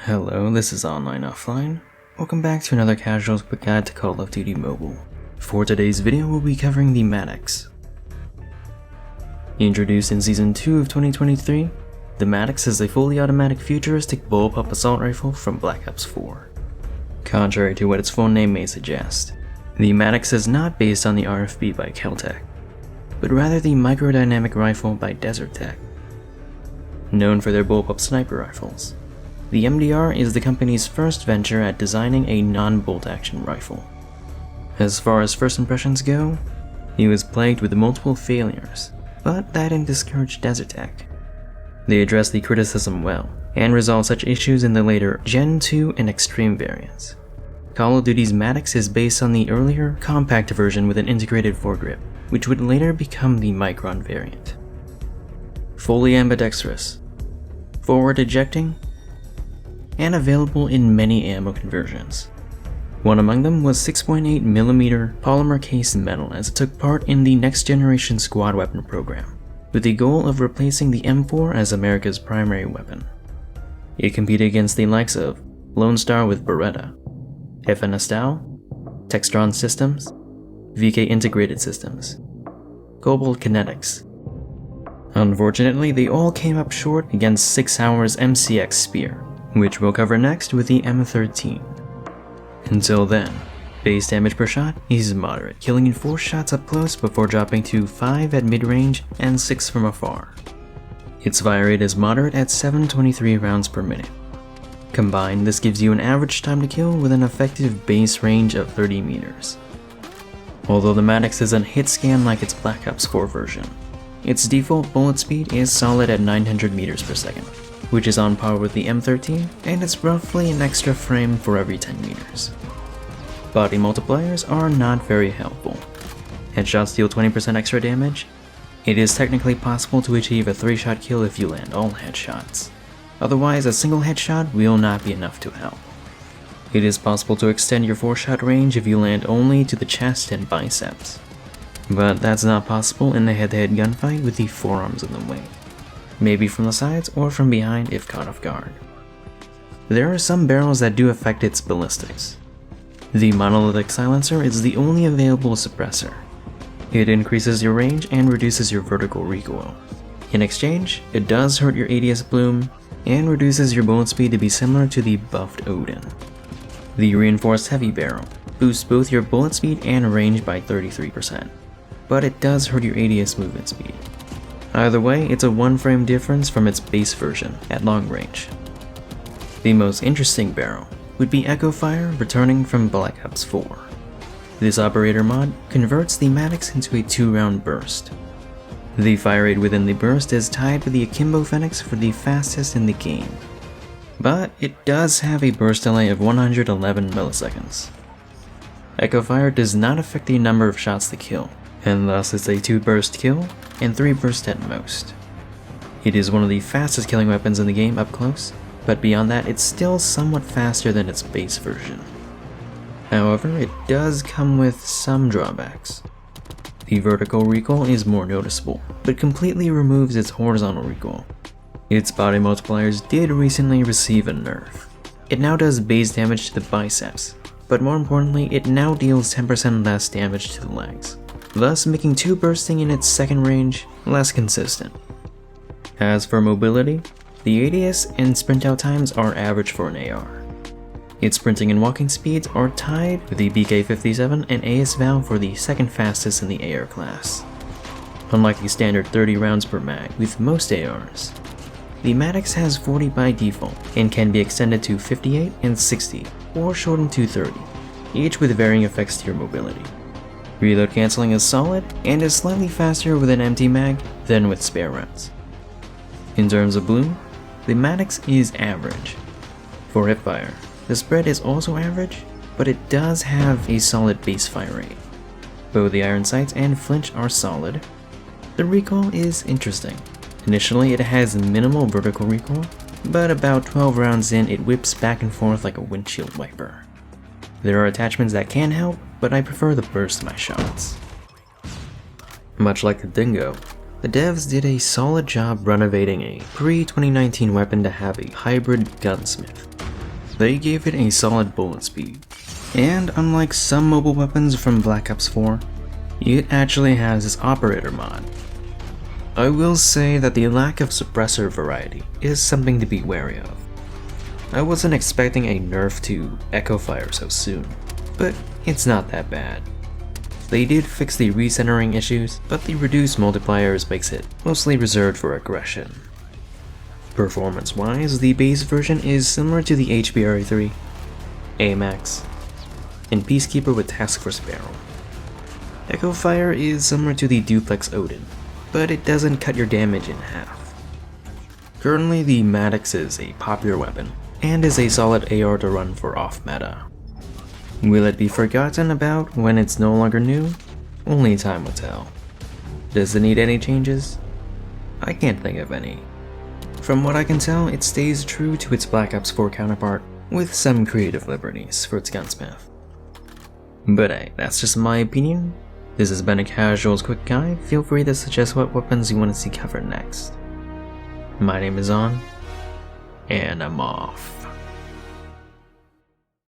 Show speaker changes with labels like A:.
A: Hello, this is AnlineOffline. Welcome back to another casual quick guide to Call of Duty Mobile. For today's video, we'll be covering the Maddox. Introduced in Season 2 of 2023, the Maddox is a fully automatic futuristic bullpup assault rifle from Black Ops 4. Contrary to what its full name may suggest, the Maddox is not based on the RFB by Kel-Tec, but rather the microdynamic rifle by Desert Tech. Known for their bullpup sniper rifles, the MDR is the company's first venture at designing a non-bolt action rifle. As far as first impressions go, it was plagued with multiple failures, but that didn't discourage Desert Tech. They addressed the criticism well, and resolved such issues in the later Gen 2 and Extreme variants. Call of Duty's Maddox is based on the earlier, compact version with an integrated foregrip, which would later become the Micron variant. Fully ambidextrous, forward ejecting, and available in many ammo conversions. One among them was 6.8mm polymer case metal, as it took part in the next generation squad weapon program, with the goal of replacing the M4 as America's primary weapon. It competed against the likes of Lone Star with Beretta, FNSTAL, Textron Systems, VK Integrated Systems, Cobalt Kinetics. Unfortunately, they all came up short against 6 Hour's MCX Spear, which we'll cover next with the M13. Until then, base damage per shot is moderate, killing in 4 shots up close before dropping to 5 at mid-range and 6 from afar. Its fire rate is moderate at 723 rounds per minute. Combined, this gives you an average time to kill with an effective base range of 30 meters. Although the Maddox isn't hit scan like its Black Ops 4 version, its default bullet speed is solid at 900 meters per second, which is on par with the M13, and it's roughly an extra frame for every 10 meters. Body multipliers are not very helpful. Headshots deal 20% extra damage. It is technically possible to achieve a 3-shot kill if you land all headshots. Otherwise, a single headshot will not be enough to help. It is possible to extend your 4-shot range if you land only to the chest and biceps, but that's not possible in a head-to-head gunfight with the forearms in the way. Maybe from the sides or from behind if caught off guard. There are some barrels that do affect its ballistics. The Monolithic silencer is the only available suppressor. It increases your range and reduces your vertical recoil. In exchange, it does hurt your ADS bloom and reduces your bullet speed to be similar to the buffed Odin. The reinforced heavy barrel boosts both your bullet speed and range by 33%, but it does hurt your ADS movement speed. Either way, it's a 1-frame difference from its base version at long range. The most interesting barrel would be Echo Fire returning from Black Ops 4. This operator mod converts the Maddox into a 2-round burst. The fire rate within the burst is tied to the Akimbo Phoenix for the fastest in the game, but it does have a burst delay of 111 milliseconds. Echo Fire does not affect the number of shots to kill, and thus it's a 2-burst kill and 3 burst at most. It is one of the fastest killing weapons in the game up close, but beyond that it's still somewhat faster than its base version. However, it does come with some drawbacks. The vertical recoil is more noticeable, but completely removes its horizontal recoil. Its body multipliers did recently receive a nerf. It now does base damage to the biceps, but more importantly, it now deals 10% less damage to the legs, thus making 2 bursting in its second range less consistent. As for mobility, the ADS and sprint out times are average for an AR. Its sprinting and walking speeds are tied with the BK-57 and AS Val for the second fastest in the AR class. Unlike the standard 30 rounds per mag with most ARs, the Maddox has 40 by default and can be extended to 58 and 60 or shortened to 30, each with varying effects to your mobility. Reload cancelling is solid and is slightly faster with an empty mag than with spare rounds. In terms of bloom, the Maddox is average. For hipfire, the spread is also average, but it does have a solid base fire rate. Both the iron sights and flinch are solid. The recoil is interesting. Initially it has minimal vertical recoil, but about 12 rounds in it whips back and forth like a windshield wiper. There are attachments that can help, but I prefer the burst my shots. Much like the Dingo, the devs did a solid job renovating a pre-2019 weapon to have a hybrid Gunsmith. They gave it a solid bullet speed, and unlike some mobile weapons from Black Ops 4, it actually has its operator mod. I will say that the lack of suppressor variety is something to be wary of. I wasn't expecting a nerf to Echo Fire so soon, but it's not that bad. They did fix the recentering issues, but the reduced multipliers makes it mostly reserved for aggression. Performance-wise, the base version is similar to the HBR3, AMAX, and Peacekeeper with Task Force Barrel. Echo Fire is similar to the Duplex Odin, but it doesn't cut your damage in half. Currently, the Maddox is a popular weapon, and is a solid AR to run for off-meta. Will it be forgotten about when it's no longer new? Only time will tell. Does it need any changes? I can't think of any. From what I can tell, it stays true to its Black Ops 4 counterpart, with some creative liberties for its Gunsmith. But hey, that's just my opinion. This has been a Casual's Quick Guide. Feel free to suggest what weapons you want to see covered next. My name is On, and I'm off.